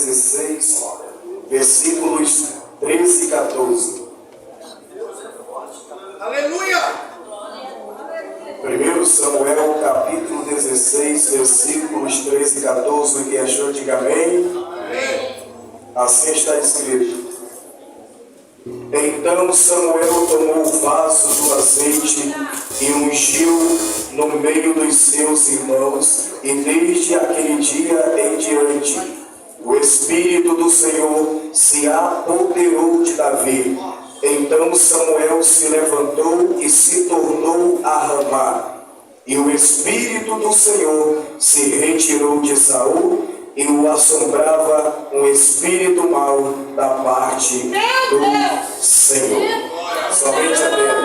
16, versículos 13 e 14. Aleluia! 1 Samuel, capítulo 16, versículos 13 e 14. Quem achou, diga amém. Assim está escrito. Então Samuel tomou o vaso do azeite e ungiu no meio dos seus irmãos, e desde aquele dia em diante o Espírito do Senhor se apoderou de Davi. Então Samuel se levantou e se tornou a Ramá, e o Espírito do Senhor se retirou de Saul, e o assombrava um espírito mau da parte do Senhor. Somente a Deus.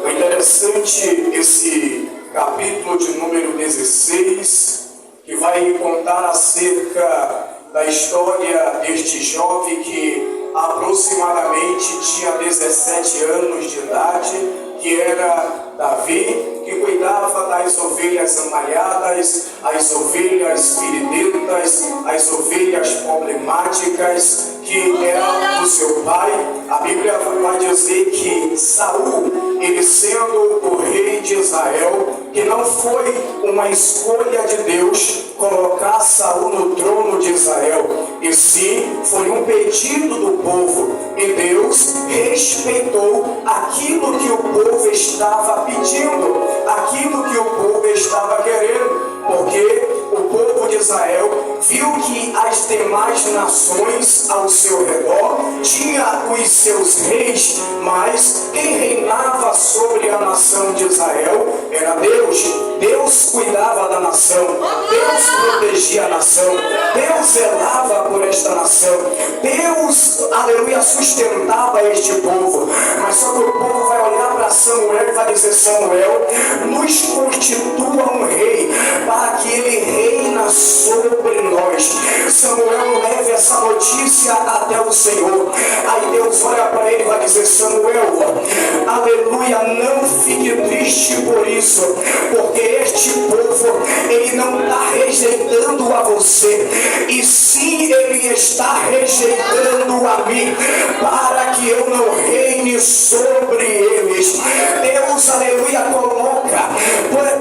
O interessante esse capítulo de número 16, que vai contar acerca da história deste jovem que aproximadamente tinha 17 anos de idade, que era Davi, que cuidava das ovelhas amalhadas, as ovelhas feridentas, as ovelhas problemáticas, que eram do seu pai. A Bíblia vai dizer que Saul, ele sendo o rei de Israel, que não foi uma escolha de Deus colocar Saul no trono de Israel, e sim foi um pedido do povo, e Deus respeitou aquilo que o povo estava pedindo, aquilo que o povo estava querendo, porque o povo de Israel viu que as demais nações ao seu redor tinha os seus reis, mas quem reinava sobre a nação de Israel era Deus. Deus cuidava da nação, Deus protegia a nação, Deus zelava por esta nação, Deus, aleluia, sustentava este povo. Mas só que o povo vai olhar para Samuel e vai dizer: Samuel, nos constitua um rei, para que ele reina sobre nós. Samuel leve essa notícia até o Senhor. Aí Deus olha para ele e vai dizer: Samuel, aleluia, não fique triste por isso, porque este povo, ele não está rejeitando a você, e sim ele está rejeitando a mim, para que eu não reine sobre eles. Deus, aleluia, coloca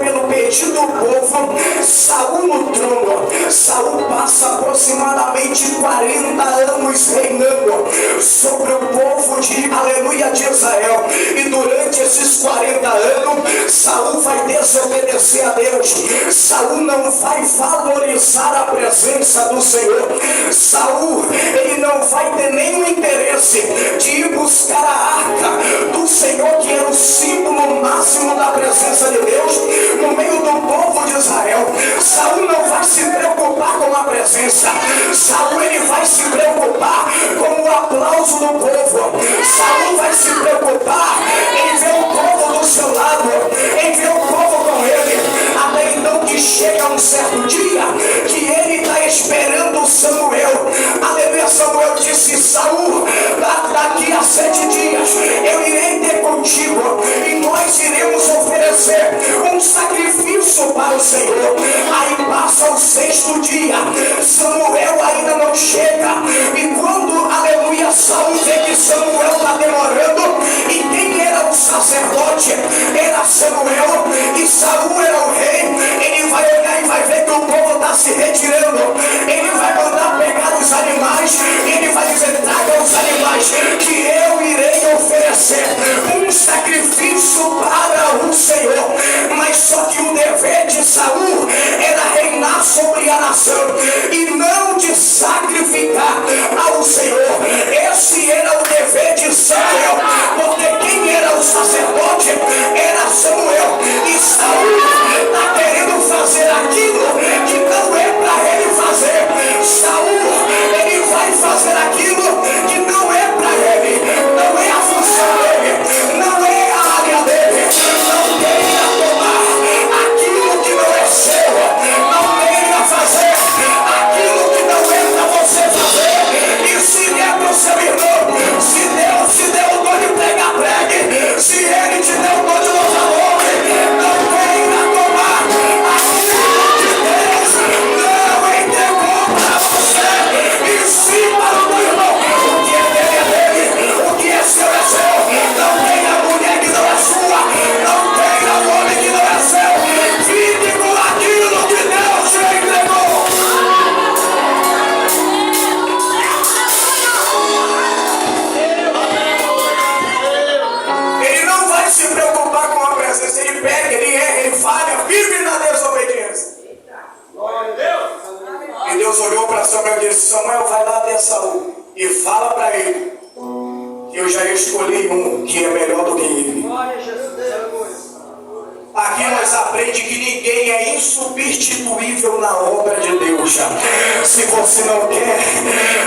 pelo pedido do povo Saul no trono. Saul passa aproximadamente 40 anos reinando sobre o povo de, aleluia, de Israel, e durante esses 40 anos Saul vai desobedecer a Deus. Saul não vai valorizar a presença do Senhor. Saul, ele não vai ter nenhum interesse de ir buscar a arca do Senhor, que era o símbolo máximo da presença de Deus no meio do povo de Israel. Saul não vai se preocupar com a presença. Saul, ele vai se preocupar com o aplauso do povo. Saul vai se preocupar em ver o povo do seu lado, em ver o povo com ele. Até então que chega um certo dia que ele está esperando Samuel. Aleluia. Samuel disse: Saul, daqui a 7 dias eu irei ter contigo, e nós iremos oferecer um sacrifício para o Senhor. Aí passa o 6º dia, Samuel ainda não chega, e quando, aleluia, Saul vê que Samuel está demorando, e quem era o sacerdote? Era Samuel, e Saul era o rei. Ele vai olhar e vai ver que o povo está se retirando. Ele vai mandar pegar os animais, e ele vai dizer: traga os animais, que eu irei oferecer um sacrifício para o Senhor. Mas só que o dever de Saul era reinar sobre a nação, e não de sacrificar ao Senhor. Esse era o dever de Samuel, porque quem era o sacerdote era Samuel, e Saul está querendo fazer aquilo que não é para ele fazer. Saul, ele vai fazer aquilo que não é para ele, não é a função dele, não é a área dele. Não queira tomar aquilo que não é seu, não queira fazer aquilo que não é para você fazer. E se der para o seu irmão, se deu o dom de pregar, pregue. Se ele te deu o dom de louvar, não queira Deus olhou para Samuel e disse: Samuel, vai lá até Saul e fala para ele que eu já escolhi um que é melhor do que ele. Aqui nós aprendemos que ninguém é insubstituível na obra de Deus. Se você não quer,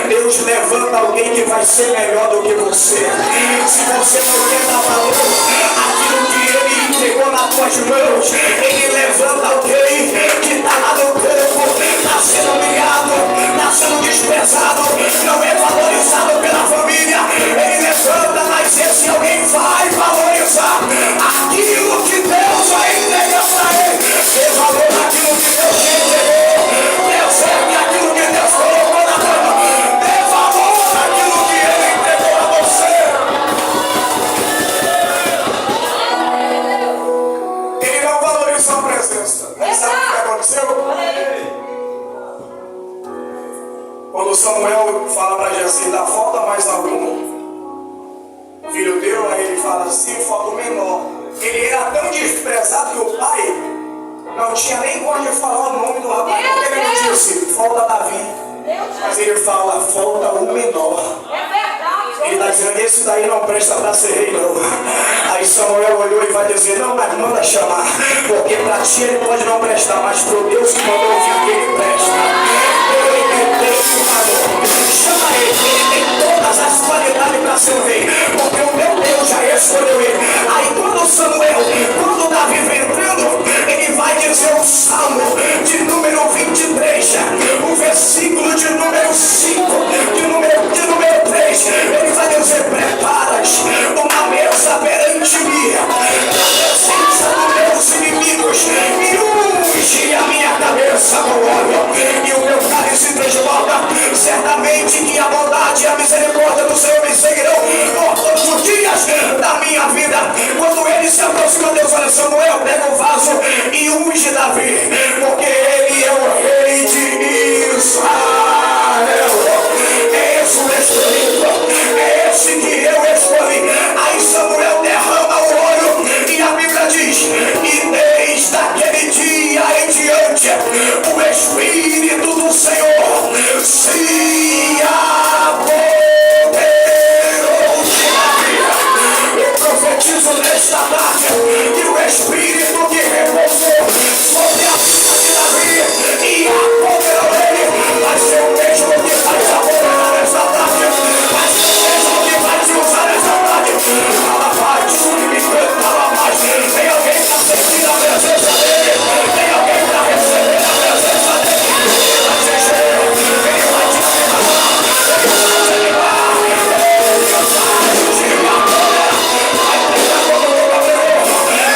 Deus levanta alguém que vai ser melhor do que você. Se você não quer dar valor àquilo que Ele entregou nas tuas mãos, Ele levanta alguém que está lá no campo, está sendo humilhado, está sendo desprezado, não é valorizado pela família. Ele levanta, mas esse alguém vai valorizar aquilo que Deus vai entregar para ele. Dê valor naquilo que Deus te entregou. Preserve aquilo que Deus colocou na tua mão. Dê valor naquilo que Ele entregou a você. Ele não valorizou a presença. Mas sabe o que aconteceu? Quando Samuel fala para Jessé: dá falta mais algum filho teu, aí ele fala assim: falta o menor. Ele era tão desprezado que o pai não tinha nem coragem de falar o nome do rapaz, porque ele não disse falta Davi, mas ele fala falta o menor. Ele está dizendo: esse daí não presta para ser rei, não. Aí Samuel olhou e vai dizer: não, mas manda chamar, porque para ti ele pode não prestar, mas para o Deus que mandou vir ele presta. Ele tem o valor. Chama ele tem todas as qualidades para ser o rei, porque o meu Deus já escolheu ele. Aí quando Davi vem entrando, ele vai dizer o salmo de número 23, o versículo de número 5, de número 3, ele vai dizer: preparas uma mesa perante mim, na presença dos meus inimigos, e unge a minha cabeça com óleo, e o meu cálice transborda. Certamente que a bondade e a misericórdia do Senhor me seguirão por todos os dias da minha vida. Quando ele se aproxima, Deus fala: Samuel, pega o vaso e unge Davi, porque ele é o rei de Israel. É esse o escolhido, é esse que eu escolhi. Aí Samuel derrama o óleo e a Bíblia diz: e desde aquele dia em diante o Espírito do Senhor se apoderou de Davi. Eu profetizo nesta tarde que o Espírito que repousou sobre a vida de Davi e apoderou ele vai ser o mesmo que vai se apoderar nesta tarde, vai ser o mesmo que vai te usar nesta tarde. Fala mais, me fala mais. Tem alguém para sentir a presença dele, tem alguém para receber a presença dele. Ele vai te encher, ele vai te animar, ele vai te animar, ele vai te apoderar, vai pegar todo mundo a vergonha,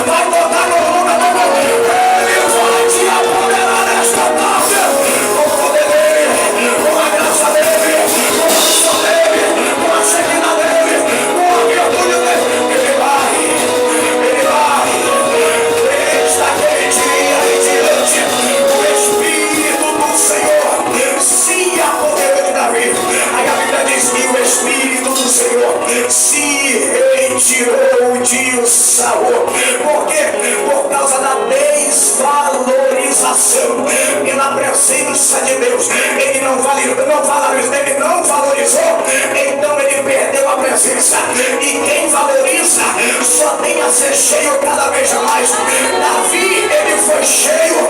vai botar todo mundo a vergonha. Ele vai te apoderar nesta tarde, com o poder dele, com a graça dele, com a ação dele, com a chegada dele, com a virtude dele. Ele vai, desde aquele dia em diante, o Espírito do Senhor se apoderou de Davi. Aí a Bíblia diz que o Espírito do Senhor se retirou de Saul. Por quê? Por causa da desvalorização. E na presença de Deus, ele não valorizou, então ele perdeu a presença. E quem valoriza só tem a ser cheio cada vez mais. Davi, ele foi cheio